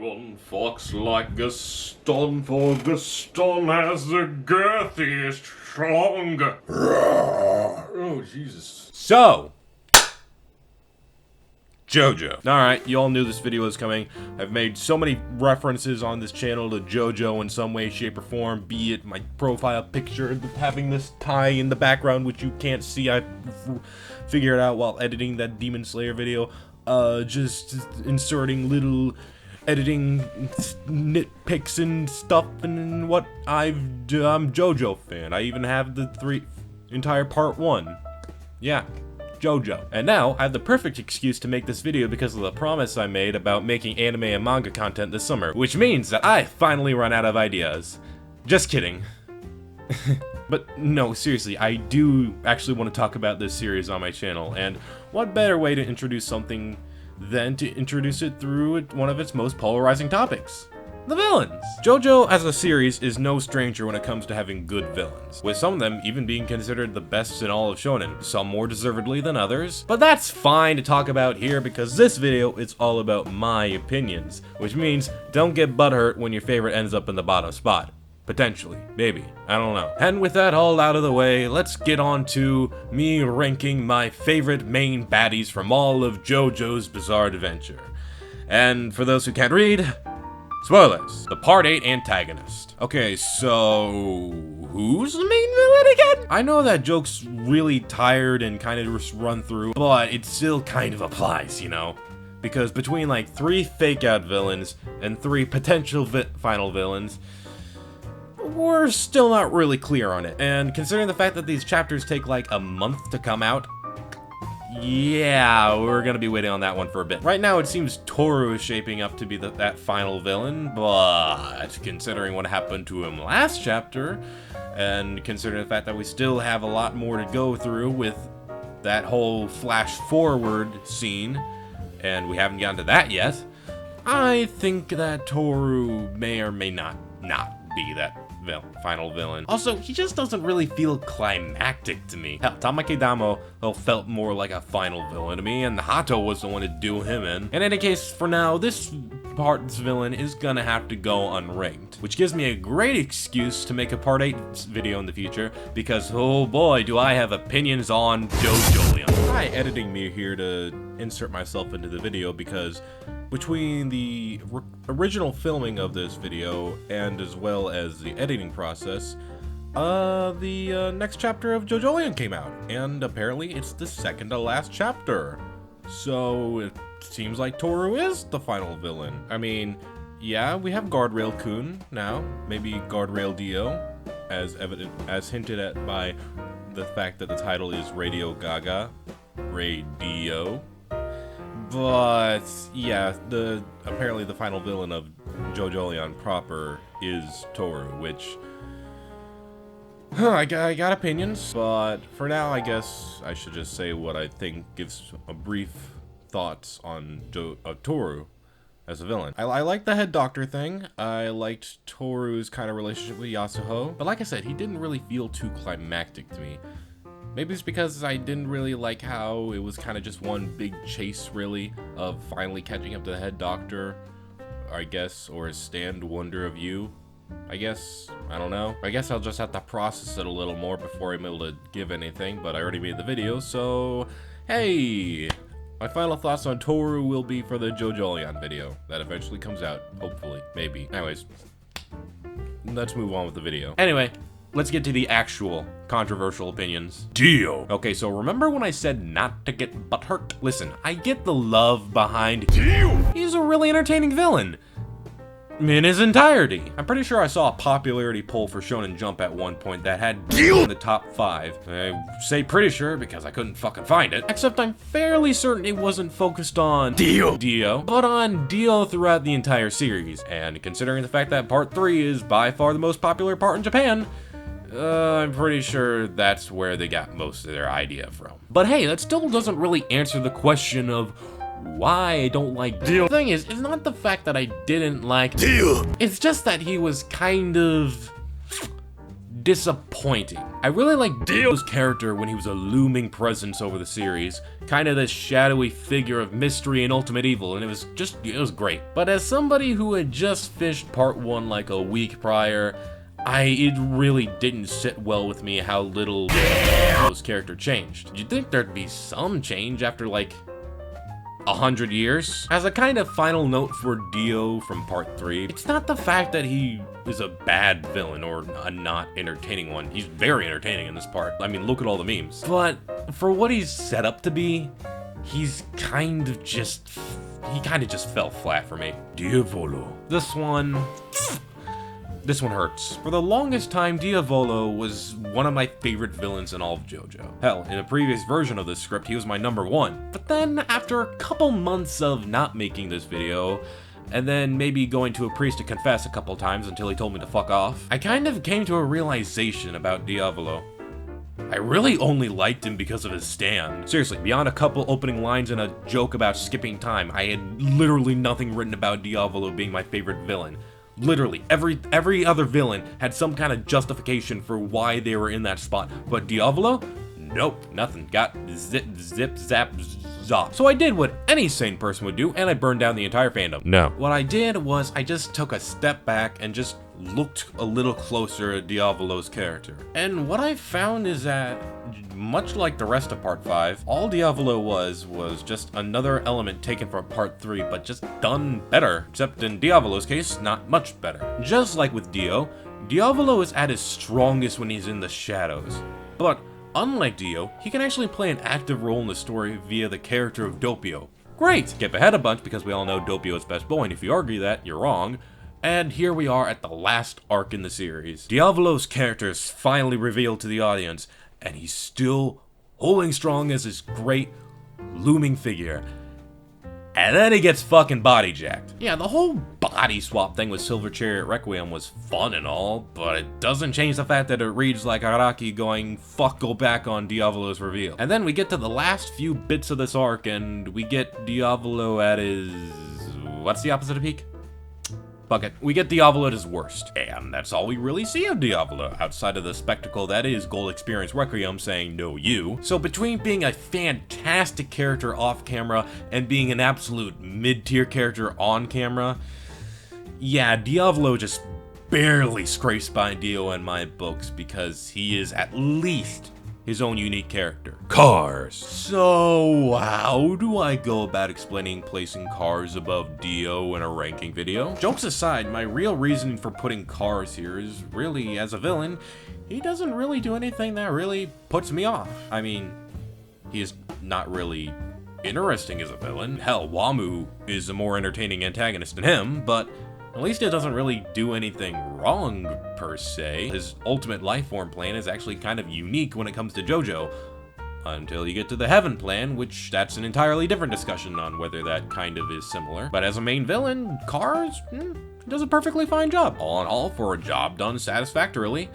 Everyone fucks like Gaston, for Gaston has the girthiest tongue. Oh, Jesus. So, JoJo. Alright, you all knew this video was coming. I've made so many references on this channel to JoJo in some way, shape, or form, be it my profile picture, having this tie in the background, which you can't see. I figured it out while editing that Demon Slayer video. Just inserting little editing nitpicks and stuff and what I'm JoJo fan. I even have the entire part 1. Yeah. JoJo. And now, I have the perfect excuse to make this video because of the promise I made about making anime and manga content this summer, which means that I finally run out of ideas. Just kidding. But no, seriously, I do actually want to talk about this series on my channel, and what better way to introduce something than to introduce it through one of its most polarizing topics: the villains. JoJo as a series is no stranger when it comes to having good villains, with some of them even being considered the best in all of shonen, some more deservedly than others. But that's fine to talk about here because this video is all about my opinions, which means don't get butthurt when your favorite ends up in the bottom spot. Potentially, maybe, I don't know. And with that all out of the way, let's get on to me ranking my favorite main baddies from all of JoJo's Bizarre Adventure. And for those who can't read, spoilers. The Part 8 antagonist. Okay, so who's the main villain again? I know that joke's really tired and kind of just run through, but it still kind of applies, you know? Because between like 3 fake-out villains and 3 potential final villains, we're still not really clear on it. And considering the fact that these chapters take like a month to come out, yeah, we're gonna be waiting on that one for a bit. Right now, it seems Toru is shaping up to be that final villain, but considering what happened to him last chapter, and considering the fact that we still have a lot more to go through with that whole flash forward scene, and we haven't gotten to that yet, I think that Toru may or may not be that final villain. Also, he just doesn't really feel climactic to me. Hell, Tamaki Damo felt more like a final villain to me, and Hato was the one to do him in. In any case, for now, this part's villain is gonna have to go unranked, which gives me a great excuse to make a part 8 video in the future, because oh boy, do I have opinions on JoJo. Hi, editing me here to insert myself into the video, because between the original filming of this video and as well as the editing process, the next chapter of JoJo's came out, and apparently it's the second to last chapter. So it seems like Toru is the final villain. I mean, yeah, we have Guardrail-kun now, maybe Guardrail Dio, as hinted at by the fact that the title is Radio Gaga, Radio. But yeah, apparently the final villain of JoJo proper is Toru, which I got opinions, but for now I guess I should just say what I think gives a brief thoughts on Toru as a villain. I like the head doctor thing. I liked Toru's kind of relationship with Yasuho, but like I said, he didn't really feel too climactic to me. Maybe it's because I didn't really like how it was kind of just one big chase, really, of finally catching up to the head doctor, I guess, or his stand wonder of you, I guess. I don't know. I guess I'll just have to process it a little more before I'm able to give anything, but I already made the video, so hey! My final thoughts on Toru will be for the JoJo video that eventually comes out, hopefully, maybe. Anyways, let's move on with the video. Anyway, let's get to the actual controversial opinions. Dio. Okay, so remember when I said not to get butthurt? Listen, I get the love behind Dio. He's a really entertaining villain in his entirety. I'm pretty sure I saw a popularity poll for Shonen Jump at one point that had Dio in the top 5. I say pretty sure because I couldn't fucking find it. Except I'm fairly certain it wasn't focused on Dio, but on Dio throughout the entire series. And considering the fact that part 3 is by far the most popular part in Japan, I'm pretty sure that's where they got most of their idea from. But hey, that still doesn't really answer the question of why I don't like Dio. The thing is, it's not the fact that I didn't like Dio. It's just that he was kind of disappointing. I really liked Dio's character when he was a looming presence over the series, kind of this shadowy figure of mystery and ultimate evil, and it was great. But as somebody who had just fished part 1 like a week prior, it really didn't sit well with me how little Dio's character changed. You'd think there'd be some change after like 100 years. As a kind of final note for Dio from part 3, it's not the fact that he is a bad villain or a not entertaining one. He's very entertaining in this part. I mean, look at all the memes. But for what he's set up to be, he kind of just fell flat for me. Diavolo. This one hurts. For the longest time, Diavolo was one of my favorite villains in all of JoJo. Hell, in a previous version of this script, he was my #1. But then, after a couple months of not making this video, and then maybe going to a priest to confess a couple times until he told me to fuck off, I kind of came to a realization about Diavolo. I really only liked him because of his stand. Seriously, beyond a couple opening lines and a joke about skipping time, I had literally nothing written about Diavolo being my favorite villain. Literally, every other villain had some kind of justification for why they were in that spot, but Diavolo? Nope, nothing. Got zip, zap, zop. So I did what any sane person would do, and I burned down the entire fandom. No. What I did was I just took a step back and just looked a little closer at Diavolo's character. And what I found is that, much like the rest of part 5, all Diavolo was just another element taken from part 3, but just done better. Except in Diavolo's case, not much better. Just like with Dio, Diavolo is at his strongest when he's in the shadows. But unlike Dio, he can actually play an active role in the story via the character of Doppio. Great! Skip ahead a bunch because we all know Doppio is best boy, and if you argue that, you're wrong. And here we are at the last arc in the series. Diavolo's character is finally revealed to the audience, and he's still holding strong as his great looming figure. And then he gets fucking body jacked. Yeah, the whole body swap thing with Silver Chariot Requiem was fun and all, but it doesn't change the fact that it reads like Araki going, fuck, go back on Diavolo's reveal. And then we get to the last few bits of this arc, and we get Diavolo at his... what's the opposite of peak? Fuck it. We get Diavolo at his worst. And that's all we really see of Diavolo, outside of the spectacle that is Gold Experience Requiem saying no you. So between being a fantastic character off camera and being an absolute mid-tier character on camera, yeah, Diavolo just barely scrapes by Dio in my books because he is at least his own unique character. Cars. So, how do I go about explaining placing Cars above Dio in a ranking video? Jokes aside, my real reasoning for putting Cars here is really, as a villain, he doesn't really do anything that really puts me off. I mean, he is not really interesting as a villain. Hell, Wamu is a more entertaining antagonist than him, but at least it doesn't really do anything wrong, per se. His ultimate lifeform plan is actually kind of unique when it comes to JoJo. Until you get to the Heaven plan, which that's an entirely different discussion on whether that kind of is similar. But as a main villain, Cars does a perfectly fine job. All in all, for a job done satisfactorily,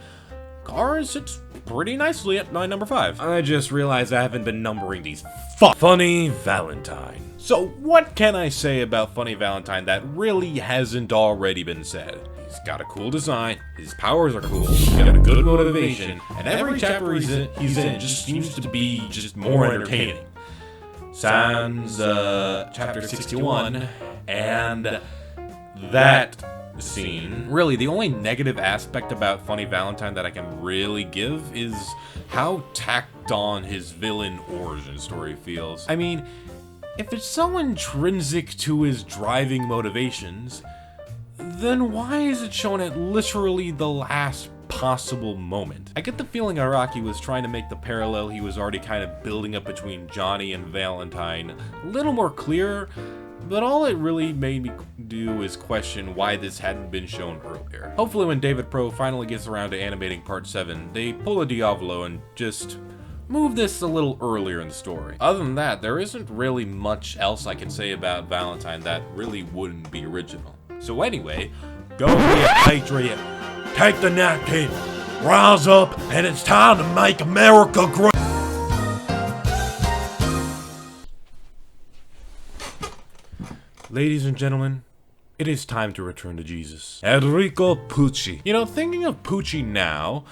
Cars sits pretty nicely at my #5. I just realized I haven't been numbering these. Funny Valentine. So what can I say about Funny Valentine that really hasn't already been said? He's got a cool design, his powers are cool, he's got a good motivation, and every chapter he's in just seems to be just more entertaining. Sans chapter 61, and that scene. Really, the only negative aspect about Funny Valentine that I can really give is how tacked on his villain origin story feels. I mean, if it's so intrinsic to his driving motivations, then why is it shown at literally the last possible moment? I get the feeling Araki was trying to make the parallel he was already kind of building up between Johnny and Valentine a little more clear, but all it really made me do is question why this hadn't been shown earlier. Hopefully when David Pro finally gets around to animating part 7, they pull a Diavolo and just move this a little earlier in the story. Other than that, there isn't really much else I can say about Valentine that really wouldn't be original. So anyway, go get Patriot, take the napkin, rise up, and it's time to make America great. Ladies and gentlemen, it is time to return to Jesus. Enrico Pucci. You know, thinking of Pucci now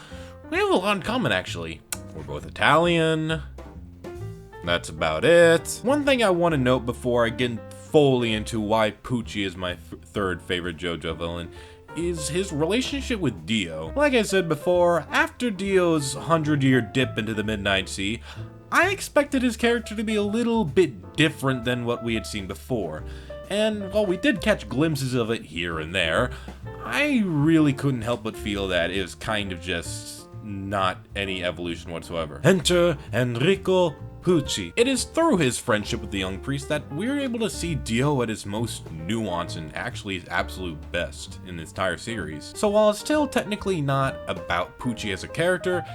We have a lot in common, actually. We're both Italian. That's about it. One thing I want to note before I get fully into why Pucci is my third favorite JoJo villain is his relationship with Dio. Like I said before, after Dio's 100-year dip into the Midnight Sea, I expected his character to be a little bit different than what we had seen before. And while we did catch glimpses of it here and there, I really couldn't help but feel that it was kind of just not any evolution whatsoever. Enter Enrico Pucci. It is through his friendship with the young priest that we're able to see Dio at his most nuanced and actually his absolute best in this entire series. So while it's still technically not about Pucci as a character,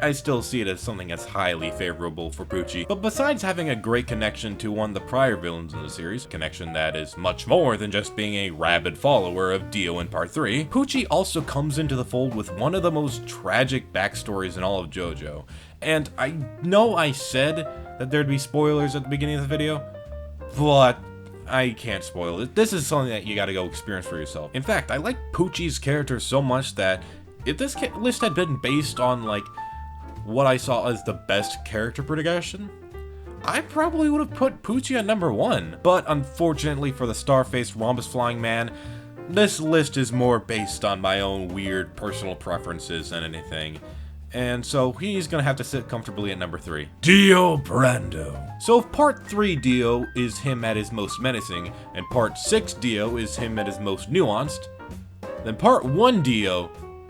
I still see it as something that's highly favorable for Pucci. But besides having a great connection to one of the prior villains in the series, a connection that is much more than just being a rabid follower of Dio in Part 3, Pucci also comes into the fold with one of the most tragic backstories in all of JoJo. And I know I said that there'd be spoilers at the beginning of the video, but I can't spoil it. This is something that you gotta go experience for yourself. In fact, I like Pucci's character so much that if this list had been based on like what I saw as the best character progression, I probably would have put Pucci at number 1. But unfortunately for the star-faced rhombus flying man, this list is more based on my own weird personal preferences than anything. And so he's gonna have to sit comfortably at number 3. Dio Brando. So if Part 3 Dio is him at his most menacing, and Part 6 Dio is him at his most nuanced, then Part 1 Dio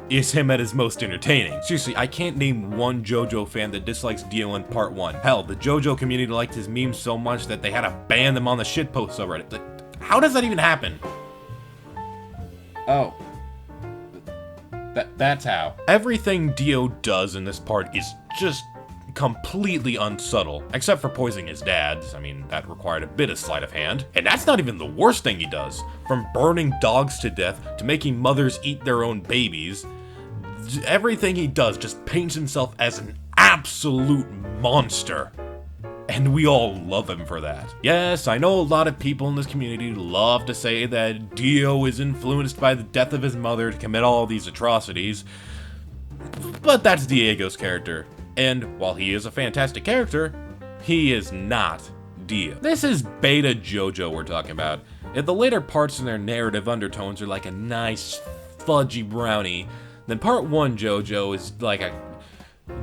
is him at his most entertaining. Seriously, I can't name one JoJo fan that dislikes Dio in Part 1. Hell, the JoJo community liked his memes so much that they had to ban them on the shitpost subreddit. Like, how does that even happen? Oh. That's how. Everything Dio does in this part is just completely unsubtle, except for poisoning his dad. I mean, that required a bit of sleight of hand. And that's not even the worst thing he does. From burning dogs to death to making mothers eat their own babies, everything he does just paints himself as an absolute monster. And we all love him for that. Yes, I know a lot of people in this community love to say that Dio is influenced by the death of his mother to commit all these atrocities, but that's Diego's character. And while he is a fantastic character, he is not Dio. This is beta JoJo we're talking about. If the later parts in their narrative undertones are like a nice fudgy brownie, then Part 1 JoJo is like a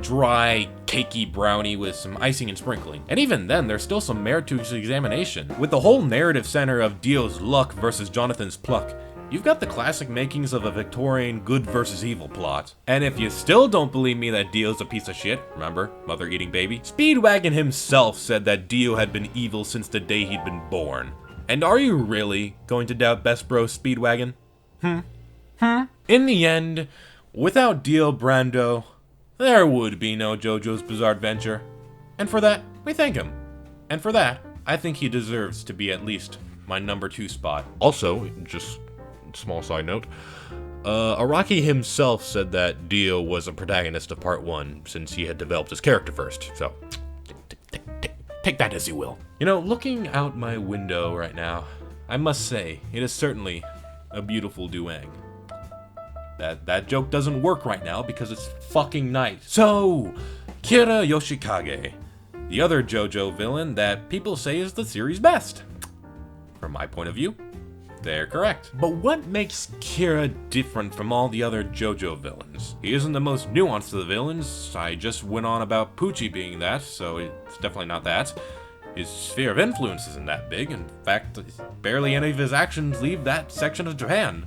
dry, cakey brownie with some icing and sprinkling. And even then, there's still some merit to his examination. With the whole narrative center of Dio's luck versus Jonathan's pluck, you've got the classic makings of a Victorian good versus evil plot. And if you still don't believe me that Dio's a piece of shit, remember, mother eating baby? Speedwagon himself said that Dio had been evil since the day he'd been born. And are you really going to doubt Best Bro Speedwagon? In the end, without Dio Brando, there would be no JoJo's Bizarre Adventure. And for that, we thank him. And for that, I think he deserves to be at least my number 2 spot. Also, just small side note, Araki himself said that Dio was a protagonist of Part 1 since he had developed his character first. So, take that as you will. You know, looking out my window right now, I must say, it is certainly a beautiful dueng. That joke doesn't work right now because it's fucking night. So, Kira Yoshikage, the other JoJo villain that people say is the series' best. From my point of view, they're correct. But what makes Kira different from all the other JoJo villains? He isn't the most nuanced of the villains. I just went on about Pucci being that, so it's definitely not that. His sphere of influence isn't that big. In fact, barely any of his actions leave that section of Japan.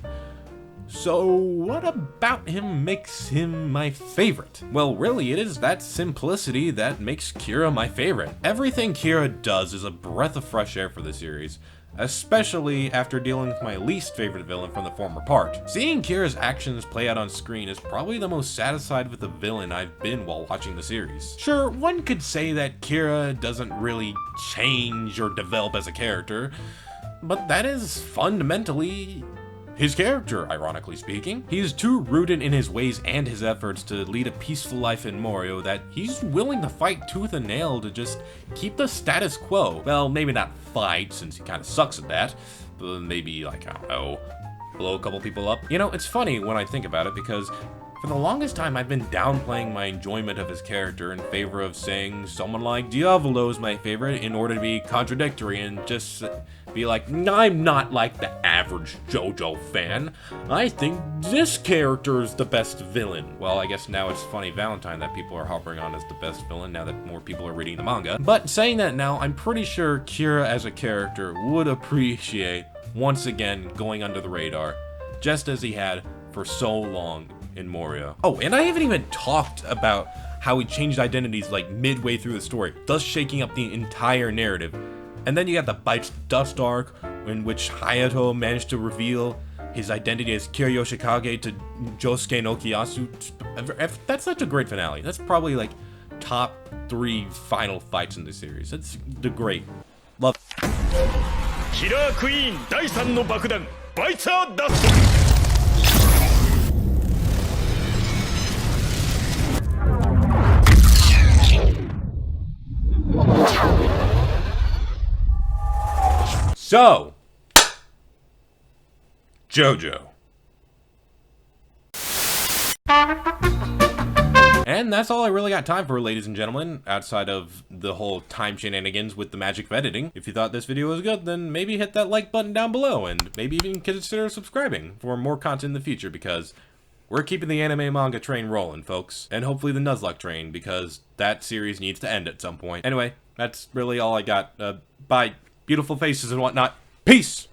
So what about him makes him my favorite? Well, really, it is that simplicity that makes Kira my favorite. Everything Kira does is a breath of fresh air for the series, especially after dealing with my least favorite villain from the former part. Seeing Kira's actions play out on screen is probably the most satisfied with the villain I've been while watching the series. Sure, one could say that Kira doesn't really change or develop as a character, but that is fundamentally his character, ironically speaking. He's too rooted in his ways and his efforts to lead a peaceful life in Morio that he's willing to fight tooth and nail to just keep the status quo. Well, maybe not fight, since he kind of sucks at that, but maybe, like, I don't know, blow a couple people up. You know, it's funny when I think about it, because For the longest time, I've been downplaying my enjoyment of his character in favor of saying someone like Diavolo is my favorite in order to be contradictory and just be like, I'm not like the average JoJo fan. I think this character is the best villain. Well, I guess now it's Funny Valentine that people are harping on as the best villain now that more people are reading the manga. But saying that now, I'm pretty sure Kira as a character would appreciate, once again, going under the radar, just as he had for so long in Moria. Oh, and I haven't even talked about how he changed identities like midway through the story, thus shaking up the entire narrative. And then you got the Bites Dust arc, in which Hayato managed to reveal his identity as Kiryu Shikage to Josuke no Kiyasu. That's such a great finale. That's probably like top 3 final fights in the series. That's the great. Love. Killer Queen 第3の爆弾バイツァーダスト So, JoJo. And that's all I really got time for, ladies and gentlemen, outside of the whole time shenanigans with the magic of editing. If you thought this video was good, then maybe hit that like button down below, and maybe even consider subscribing for more content in the future, because we're keeping the anime manga train rolling, folks. And hopefully the Nuzlocke train, because that series needs to end at some point. Anyway, that's really all I got. Bye. Beautiful faces and whatnot. Peace!